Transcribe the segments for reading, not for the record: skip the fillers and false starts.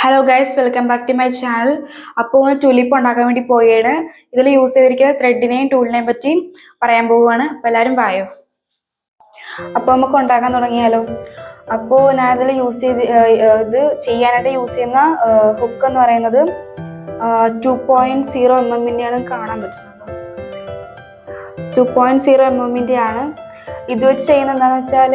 Hello guys, welcome back to my channel. അപ്പോൾ tulip ഉണ്ടാക്കാൻ വേണ്ടി പോയാണ്. ഇതിൽ യൂസ് ചെയ്തിരിക്കുന്ന ത്രെഡിനെയും ടൂളിനെയും പറ്റി പറയാൻ പോവുകയാണ്. അപ്പോൾ എല്ലാവരും വായോ. അപ്പോൾ നമുക്ക് ഉണ്ടാക്കാൻ തുടങ്ങിയാലോ. അപ്പോൾ ഞാൻ ഇതിൽ ഇത് ചെയ്യാനായിട്ട് യൂസ് ചെയ്യുന്ന ഹുക്ക് എന്ന് പറയുന്നത് 2.0 mm കാണാൻ പറ്റുന്നത്. 2.0 mm ആണ്. ഇത് വെച്ച് ചെയ്യുന്നത് എന്താണെന്ന് വെച്ചാൽ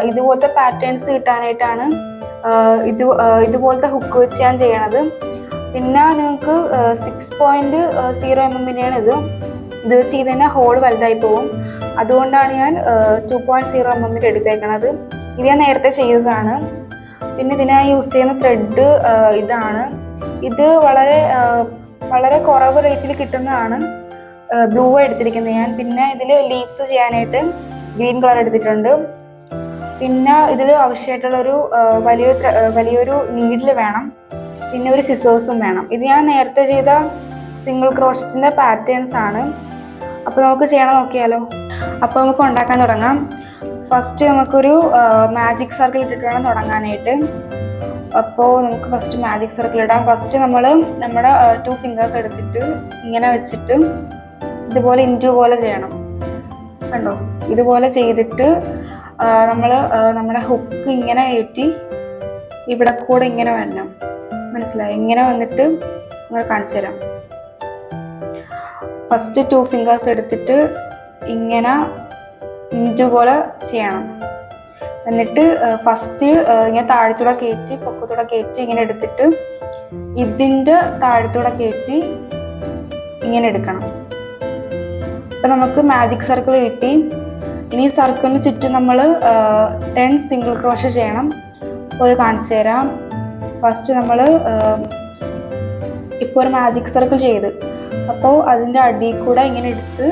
ഇതുപോലത്തെ പാറ്റേൺസ് കിട്ടാനായിട്ടാണ് ഇതുപോലത്തെ ഹുക്ക് വെച്ച് ഞാൻ ചെയ്യണത്. പിന്നെ നിങ്ങൾക്ക് 6.0 mm ഇത് വെച്ച് ചെയ്ത് കഴിഞ്ഞാൽ ഹോൾ വലുതായി പോകും. അതുകൊണ്ടാണ് ഞാൻ 2.0 mm എടുത്തേക്കണത്. ഇത് ഞാൻ നേരത്തെ ചെയ്തതാണ്. പിന്നെ ഇതിനായി യൂസ് ചെയ്യുന്ന ത്രെഡ് ഇതാണ്. ഇത് വളരെ കുറവ് റേറ്റിൽ കിട്ടുന്നതാണ്. ബ്ലൂ എടുത്തിരിക്കുന്നത് ഞാൻ. പിന്നെ ഇതിൽ ലീവ്സ് ചെയ്യാനായിട്ട് ഗ്രീൻ കളർ എടുത്തിട്ടുണ്ട്. പിന്നെ ഇതിൽ ആവശ്യമായിട്ടുള്ളൊരു വലിയൊരു നീഡിൽ വേണം. പിന്നെ ഒരു സിസേഴ്സും വേണം. ഇത് ഞാൻ നേരത്തെ ചെയ്ത സിംഗിൾ ക്രോഷറ്റിൻ്റെ പാറ്റേൺസ് ആണ്. അപ്പോൾ നമുക്ക് ചെയ്യണം നോക്കിയാലോ. അപ്പോൾ നമുക്ക് ഉണ്ടാക്കാൻ തുടങ്ങാം. ഫസ്റ്റ് നമുക്കൊരു മാജിക് സർക്കിൾ ഇട്ടിട്ട് വേണം തുടങ്ങാനായിട്ട്. അപ്പോൾ നമുക്ക് ഫസ്റ്റ് മാജിക് സർക്കിൾ ഇടാം. ഫസ്റ്റ് നമ്മൾ നമ്മുടെ 2 ഫിംഗേഴ്സ് എടുത്തിട്ട് ഇങ്ങനെ വെച്ചിട്ട് ഇതുപോലെ ഇൻറ്റു പോലെ ചെയ്യണം. കണ്ടോ, ഇതുപോലെ ചെയ്തിട്ട് നമ്മൾ നമ്മുടെ ഹുക്ക് ഇങ്ങനെ കയറ്റി ഇവിടെ കൂടെ ഇങ്ങനെ വരണം. മനസ്സിലായി? ഇങ്ങനെ വന്നിട്ട് നമ്മൾ കാണിച്ചു തരാം. ഫസ്റ്റ് 2 ഫിംഗേഴ്സ് എടുത്തിട്ട് ഇങ്ങനെ ഇൻറ്റു പോലെ ചെയ്യണം. എന്നിട്ട് ഫസ്റ്റ് ഇങ്ങനെ താഴത്തൂടെ കയറ്റി പൊക്കത്തൂടെ കയറ്റി ഇങ്ങനെ എടുത്തിട്ട് ഇതിൻ്റെ താഴത്തൂടെ കയറ്റി ഇങ്ങനെ എടുക്കണം. അപ്പം നമുക്ക് മാജിക് സർക്കിൾ കിട്ടി. ഇനി സർക്കിളിന് ചുറ്റും നമ്മൾ 10 സിംഗിൾ ക്രോഷ ചെയ്യണം. അപ്പോൾ ഇത് കാണിച്ചു തരാം. ഫസ്റ്റ് നമ്മൾ ഇപ്പോൾ ഒരു മാജിക് സർക്കിൾ ചെയ്ത്, അപ്പോൾ അതിൻ്റെ അടിയിൽ കൂടെ ഇങ്ങനെ എടുത്ത്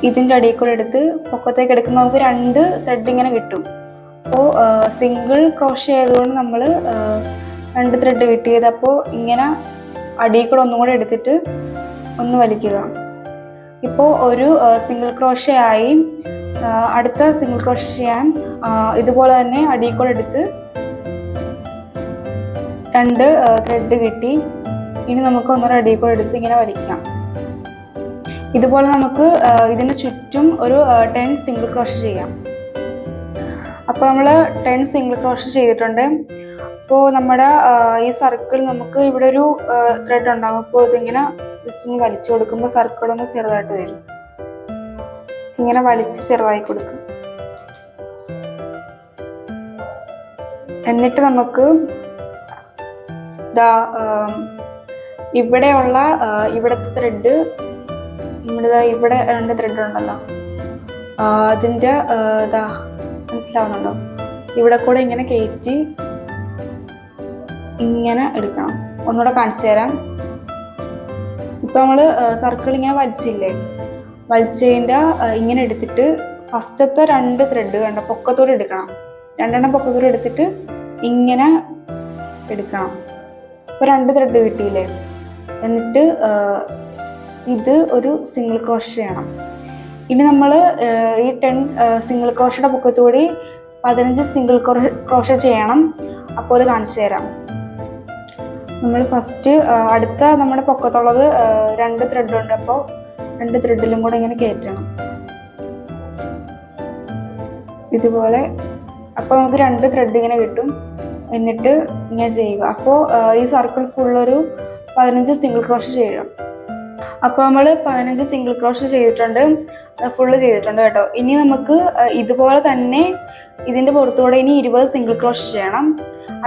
ഇതിൻ്റെ അടിയിൽ കൂടെ എടുത്ത് പൊക്കത്തേക്ക് എടുക്കുമ്പോൾ നമുക്ക് 2 ത്രെഡ് ഇങ്ങനെ കിട്ടും. അപ്പോൾ സിംഗിൾ ക്രോഷ ആയതുകൊണ്ട് നമ്മൾ 2 ത്രെഡ് കിട്ടിയത്. അപ്പോൾ ഇങ്ങനെ അടിയിൽ കൂടെ ഒന്നും കൂടെ എടുത്തിട്ട് ഒന്ന് വലിക്കുക. ഇപ്പോൾ ഒരു സിംഗിൾ ക്രോഷ ആയി. അടുത്ത സിംഗിൾ ക്രോഷ ചെയ്യാൻ ഇതുപോലെ തന്നെ അടിയിൽ കൂടെ എടുത്ത് 2 ത്രെഡ് കിട്ടി. ഇനി നമുക്ക് ഒന്നൂടെ അടിയിൽ കൂടെ എടുത്ത് ഇങ്ങനെ വലിക്കാം. ഇതുപോലെ നമുക്ക് ഇതിന് ചുറ്റും ഒരു 10 സിംഗിൾ ക്രോഷ ചെയ്യാം. അപ്പോൾ നമ്മൾ 10 സിംഗിൾ ക്രോഷ ചെയ്തിട്ടുണ്ട്. അപ്പോൾ നമ്മുടെ ഈ സർക്കിൾ നമുക്ക് ഇവിടെ ഒരു ത്രെഡ് ഉണ്ടാകും. അപ്പോൾ ഇതിങ്ങനെ ജസ്റ്റ് ഒന്ന് വലിച്ചു കൊടുക്കുമ്പോൾ സർക്കിളൊന്ന് ചെറുതായിട്ട് വരും. ഇങ്ങനെ വലിച്ച് ചെറുതായി കൊടുക്കും. എന്നിട്ട് നമുക്ക് ഇവിടുത്തെ ത്രെഡ് ഇവിടെ 2 ത്രെഡ് ഉണ്ടല്ലോ, അതിൻ്റെ മനസ്സിലാവുന്നുണ്ടോ? ഇവിടെ കൂടെ ഇങ്ങനെ കയറ്റി ഇങ്ങനെ എടുക്കണം. ഒന്നുകൂടെ കാണിച്ചു തരാം. ഇപ്പം നമ്മൾ സർക്കിൾ ഇങ്ങനെ വലിച്ചതിൻ്റെ ഇങ്ങനെ എടുത്തിട്ട് ഫസ്റ്റത്തെ 2 ത്രെഡ് കണ്ട പൊക്കത്തോടെ എടുക്കണം. 2 പൊക്കത്തോടെ എടുത്തിട്ട് ഇങ്ങനെ എടുക്കണം. ഇപ്പോൾ 2 ത്രെഡ് കിട്ടിയില്ലേ? എന്നിട്ട് ഇത് ഒരു സിംഗിൾ ക്രോഷ ചെയ്യണം. ഇനി നമ്മൾ ഈ 10 സിംഗിൾ ക്രോഷയുടെ പൊക്കത്തുകൂടി 15 സിംഗിൾ ക്രോഷ ചെയ്യണം. അപ്പോൾ അത് കാണിച്ചു തരാം. നമ്മൾ ഫസ്റ്റ് അടുത്ത നമ്മുടെ പൊക്കത്തുള്ളത് 2 ത്രെഡ് ഉണ്ട്. അപ്പോൾ 2 ത്രെഡിലും കൂടെ ഇങ്ങനെ കയറ്റണം ഇതുപോലെ. അപ്പോൾ നമുക്ക് 2 ത്രെഡ് ഇങ്ങനെ കിട്ടും. എന്നിട്ട് ഇങ്ങനെ ചെയ്യുക. അപ്പോൾ ഈ സർക്കിൾ ഫുള്ളൊരു 15 സിംഗിൾ ക്രോഷ ചെയ്യുക. അപ്പോൾ നമ്മൾ 15 സിംഗിൾ ക്രോഷ ചെയ്തിട്ടുണ്ട്, ഫുള്ള് ചെയ്തിട്ടുണ്ട് കേട്ടോ. ഇനി നമുക്ക് ഇതുപോലെ തന്നെ ഇതിൻ്റെ പുറത്തുകൂടെ ഇനി 20 സിംഗിൾ ക്രോഷ ചെയ്യണം.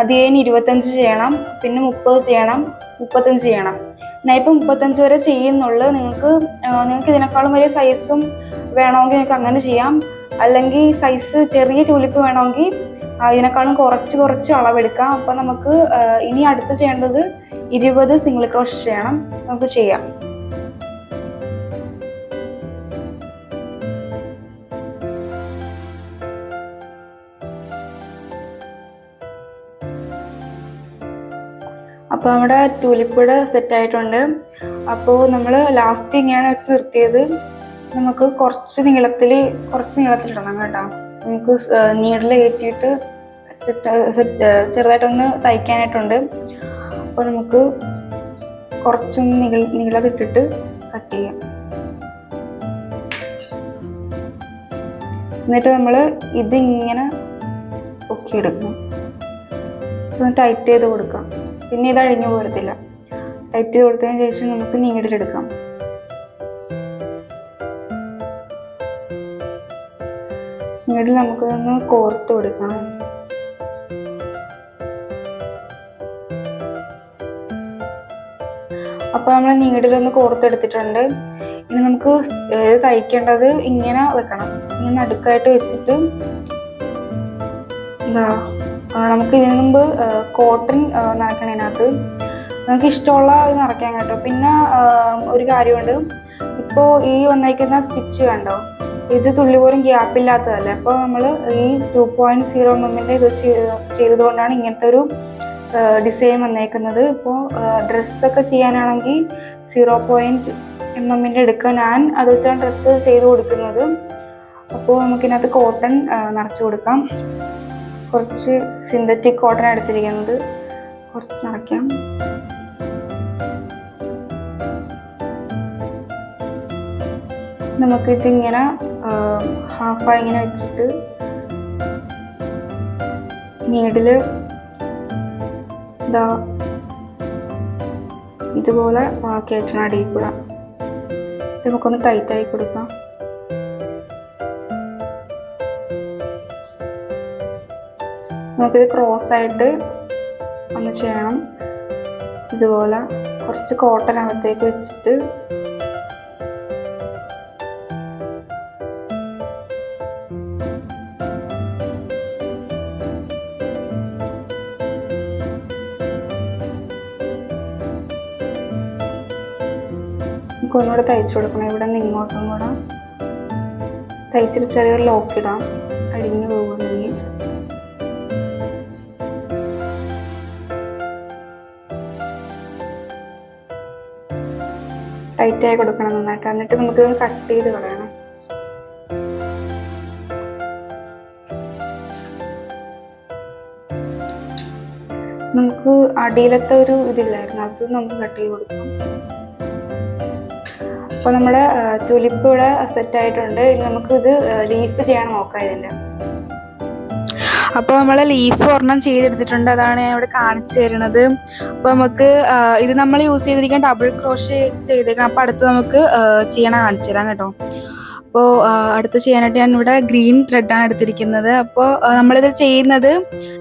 അത് കഴിഞ്ഞ് 25 ചെയ്യണം. പിന്നെ 30 ചെയ്യണം, 35 ചെയ്യണം. ഞാൻ ഇപ്പം 35 വരെ ചെയ്യുന്നുള്ളൂ. നിങ്ങൾക്ക് ഇതിനേക്കാളും വലിയ സൈസും വേണമെങ്കിൽ നിങ്ങൾക്ക് അങ്ങനെ ചെയ്യാം. അല്ലെങ്കിൽ സൈസ് ചെറിയ ട്യൂലിപ്പ് വേണമെങ്കിൽ ഇതിനേക്കാളും കുറച്ച് അളവെടുക്കാം. അപ്പോൾ നമുക്ക് ഇനി അടുത്ത് ചെയ്യേണ്ടത് 20 സിംഗിൾ ക്രോഷ ചെയ്യണം. നമുക്ക് ചെയ്യാം. അപ്പോൾ നമ്മുടെ ട്യൂലിപ്പിടെ സെറ്റായിട്ടുണ്ട്. അപ്പോൾ നമ്മൾ ലാസ്റ്റ് ഇങ്ങനെ വെച്ച് നിർത്തിയത് നമുക്ക് കുറച്ച് നീളത്തിൽ ഇടണം കേട്ടോ. നമുക്ക് നീഡിൽ കയറ്റിയിട്ട് ചെറുതായിട്ടൊന്ന് തയ്ക്കാനായിട്ടുണ്ട്. അപ്പോൾ നമുക്ക് കുറച്ചൊന്ന് നീളത്തിട്ടിട്ട് കട്ട് ചെയ്യാം. എന്നിട്ട് നമ്മൾ ഇതിങ്ങനെ പൊക്കിയെടുക്കണം. ഒന്ന് ടൈറ്റ് ചെയ്ത് കൊടുക്കാം. പിന്നെ ഇത് അഴിഞ്ഞു പോരത്തില്ല. ടൈറ്റ് ചെയ്ത് കൊടുത്തതിന് ശേഷം നമുക്ക് നീഡിലെടുക്കാം. നീഡിൽ നമുക്കൊന്ന് കോർത്ത് കൊടുക്കണം. അപ്പോൾ നമ്മൾ നീഡിലൊന്ന് കോർത്തെടുത്തിട്ടുണ്ട്. ഇനി നമുക്ക് തയ്ക്കേണ്ടത് ഇങ്ങനെ വെക്കണം. ഇങ്ങനെ നടുക്കായിട്ട് വെച്ചിട്ട് നമുക്ക് ഇതിനു മുമ്പ് കോട്ടൺ നിറയ്ക്കണതിനകത്ത് നമുക്ക് ഇഷ്ടമുള്ള ഇത് നിറയ്ക്കാൻ കേട്ടോ. പിന്നെ ഒരു കാര്യമുണ്ട്, ഇപ്പോൾ ഈ വന്നേക്കുന്ന സ്റ്റിച്ച് കണ്ടോ, ഇത് തുള്ളി പോലും ഗ്യാപ്പില്ലാത്തതല്ലേ. അപ്പോൾ നമ്മൾ ഈ 2.0 mm ഇത് ചെയ്തതുകൊണ്ടാണ് ഇങ്ങനത്തെ ഒരു ഡിസൈൻ വന്നേക്കുന്നത്. ഇപ്പോൾ ഡ്രസ്സൊക്കെ ചെയ്യാനാണെങ്കിൽ 0.0 mm എടുക്കുക. ഞാൻ അത് വെച്ചാണ് ഡ്രസ്സ് ചെയ്ത് കൊടുക്കുന്നത്. അപ്പോൾ നമുക്കിതിനകത്ത് കോട്ടൺ നിറച്ച് കൊടുക്കാം. കുറച്ച് സിന്തറ്റിക് കോട്ടൺ എടുത്തിരിക്കുന്നത്, കുറച്ച് നിറയ്ക്കാം. നമുക്കിതിങ്ങനെ ഹാഫായി ഇങ്ങനെ വെച്ചിട്ട് നീഡില് ഇതുപോലെ കയറ്റണം അടിയിൽ കൂടെ. നമുക്കൊന്ന് ടൈറ്റായി കൊടുക്കാം. നമുക്കിത് ക്രോസ് ആയിട്ട് ഒന്ന് ചെയ്യണം. ഇതുപോലെ കുറച്ച് കോട്ടൺ അകത്തേക്ക് വെച്ചിട്ട് ഒന്നുകൂടെ തയ്ച്ചു കൊടുക്കണം. ഇവിടെ നിന്ന് ഇങ്ങോട്ടും കൂടെ തയ്ച്ചിട്ട് ചെറിയൊരു ലോക്ക് ഇടാം, അടിഞ്ഞു പോകുന്നെങ്കിൽ. ടൈറ്റായി കൊടുക്കണം നന്നായിട്ട്. എന്നിട്ട് നമുക്ക് കട്ട് ചെയ്ത് കളയണം. നമുക്ക് അടിയിലത്തെ ഒരു ഇതില്ലായിരുന്നു, അത് നമുക്ക് കട്ട് ചെയ്ത് കൊടുക്കാം. അപ്പോൾ നമ്മുടെ തുലിപ്പ് ഇവിടെ സെറ്റായിട്ടുണ്ട്. ഇനി നമുക്കിത് ലീഫ് ചെയ്യാൻ നോക്കാം ഇതിൻ്റെ. അപ്പോൾ നമ്മൾ ലീഫ് ഒരെണ്ണം ചെയ്തെടുത്തിട്ടുണ്ട്, അതാണ് ഞാൻ ഇവിടെ കാണിച്ചു തരുന്നത്. അപ്പോൾ നമുക്ക് ഇത് നമ്മൾ യൂസ് ചെയ്തിരിക്കാൻ ഡബിൾ ക്രോഷേ ചെയ്തേക്കണം. അപ്പോൾ അടുത്ത് നമുക്ക് ചെയ്യണ കാണിച്ചു തരാം കേട്ടോ. അപ്പോൾ അടുത്ത് ചെയ്യാനായിട്ട് ഞാൻ ഇവിടെ ഗ്രീൻ ത്രെഡാണ് എടുത്തിരിക്കുന്നത്. അപ്പോൾ നമ്മളിത് ചെയ്യുന്നത്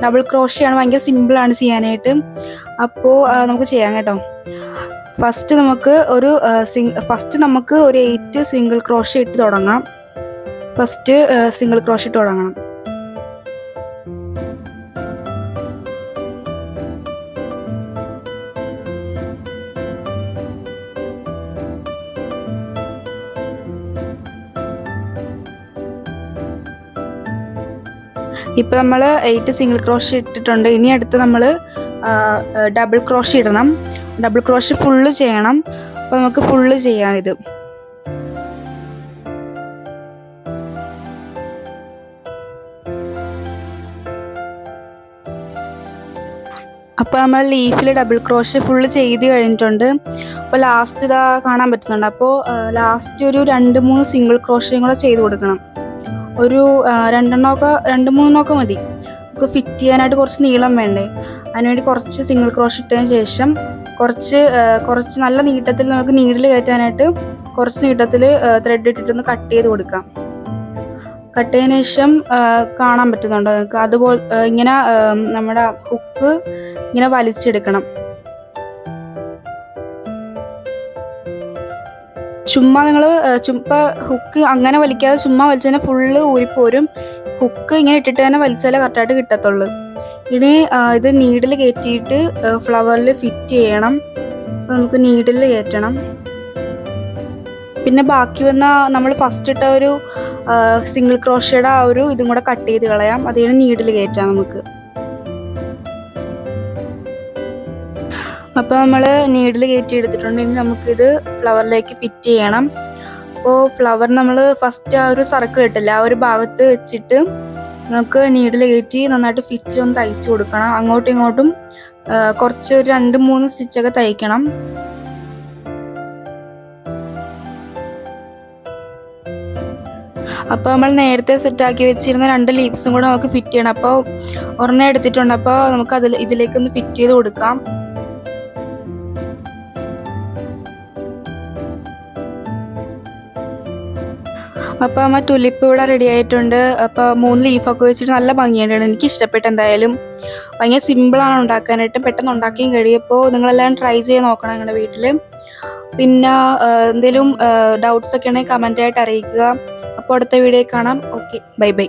ഡബിൾ ക്രോഷയാണ്, ഭയങ്കര സിമ്പിളാണ് ചെയ്യാനായിട്ട്. അപ്പോൾ നമുക്ക് ചെയ്യാം കേട്ടോ. ഫസ്റ്റ് നമുക്ക് ഒരു 8 സിംഗിൾ ക്രോഷേ ഇട്ട് തുടങ്ങാം. ഫസ്റ്റ് സിംഗിൾ ക്രോഷേ ഇട്ട് തുടങ്ങണം. ഇപ്പം നമ്മൾ 8 സിംഗിൾ ക്രോഷേ ഇട്ടിട്ടുണ്ട്. ഇനി അടുത്ത് നമ്മൾ ഡബിൾ ക്രോഷേ ഇടണം. ഡബിൾ ക്രോഷേ ഫുള്ള് ചെയ്യണം. അപ്പോൾ നമുക്ക് ഫുള്ള് ചെയ്യാം ഇത്. അപ്പോൾ നമ്മൾ ലീഫിൽ ഡബിൾ ക്രോഷേ ഫുള്ള് ചെയ്ത് കഴിഞ്ഞിട്ടുണ്ട്. അപ്പോൾ ലാസ്റ്റ് ഇതാ കാണാൻ പറ്റുന്നുണ്ട്. അപ്പോൾ ലാസ്റ്റ് ഒരു 2-3 സിംഗിൾ ക്രോഷേയും കൂടെ ചെയ്ത് കൊടുക്കണം. ഒരു 2-3 മതി. നമുക്ക് ഫിറ്റ് ചെയ്യാനായിട്ട് കുറച്ച് നീളം വേണ്ടേ, അതിനുവേണ്ടി കുറച്ച് സിംഗിൾ ക്രോഷേ ഇട്ടതിന് ശേഷം കുറച്ച് നല്ല നീട്ടത്തിൽ നമുക്ക് നീഡിൽ കയറ്റാനായിട്ട് കുറച്ച് നീട്ടത്തിൽ ത്രെഡ് ഇട്ടിട്ടൊന്ന് കട്ട് ചെയ്ത് കൊടുക്കാം. കട്ട് ചെയ്തതിന് ശേഷം കാണാൻ പറ്റുന്നുണ്ടോ നിങ്ങൾക്ക്, അതുപോലെ ഇങ്ങനെ നമ്മുടെ ഹുക്ക് ഇങ്ങനെ വലിച്ചെടുക്കണം. ചുമ്മാ നിങ്ങൾ ഹുക്ക് അങ്ങനെ വലിക്കാതെ ചുമ്മാ വലിച്ചു തന്നെ ഫുള്ള് ഊരിപ്പോരും. ഹുക്ക് ഇങ്ങനെ ഇട്ടിട്ട് തന്നെ വലിച്ചാലേ കറക്റ്റായിട്ട് കിട്ടത്തുള്ളൂ. ഇനി ഇത് നീഡിൽ കയറ്റിയിട്ട് ഫ്ലവറിൽ ഫിറ്റ് ചെയ്യണം. അപ്പോൾ നമുക്ക് നീഡിൽ കയറ്റണം. പിന്നെ ബാക്കി വന്ന നമ്മൾ ഫസ്റ്റ് ഇട്ട ഒരു സിംഗിൾ ക്രോഷയുടെ ആ ഒരു ഇതും കൂടെ കട്ട് ചെയ്ത് കളയാം. അതിന് നീഡിൽ കയറ്റാം നമുക്ക്. അപ്പോൾ നമ്മൾ നീഡിൽ കയറ്റി എടുത്തിട്ടുണ്ട്. ഇനി നമുക്കിത് ഫ്ലവറിലേക്ക് ഫിറ്റ് ചെയ്യണം. അപ്പോൾ ഫ്ലവർ നമ്മൾ ഫസ്റ്റ് ആ ഒരു സർക്കിൾ ഇട്ടില്ല, ആ ഒരു ഭാഗത്ത് വെച്ചിട്ട് നമുക്ക് നീഡിൽ കയറ്റി നന്നായിട്ട് ഫിറ്റിലൊന്ന് തയ്ച്ചു കൊടുക്കണം. അങ്ങോട്ടും ഇങ്ങോട്ടും കുറച്ച് ഒരു 2-3 സ്റ്റിച്ചൊക്കെ തയ്ക്കണം. അപ്പോൾ നമ്മൾ നേരത്തെ സെറ്റാക്കി വെച്ചിരുന്ന 2 ലീവ്സും കൂടെ നമുക്ക് ഫിറ്റ് ചെയ്യണം. അപ്പോൾ ഒരെണ്ണം എടുത്തിട്ടുണ്ട്. അപ്പോൾ നമുക്ക് ഇതിലേക്കൊന്ന് ഫിറ്റ് ചെയ്ത് കൊടുക്കാം. അപ്പോൾ നമ്മൾ ടുലിപ്പ് ഇവിടെ റെഡി ആയിട്ടുണ്ട്. അപ്പോൾ 3 ലീഫൊക്കെ വെച്ചിട്ട് നല്ല ഭംഗിയായിട്ടുണ്ട്. എനിക്ക് ഇഷ്ടപ്പെട്ടു. എന്തായാലും ഭയങ്കര സിമ്പിളാണ് ഉണ്ടാക്കാനായിട്ട്, പെട്ടെന്ന് ഉണ്ടാക്കിയും കഴിയും. അപ്പോൾ നിങ്ങളെല്ലാം ട്രൈ ചെയ്ത് നോക്കണം നിങ്ങളുടെ വീട്ടിൽ. പിന്നെ എന്തെങ്കിലും ഡൗട്ട്സ് ഒക്കെ ഉണ്ടെങ്കിൽ കമൻ്റായിട്ട് അറിയിക്കുക. അപ്പോൾ അടുത്ത വീഡിയോ കാണാം. Okay, bye bye.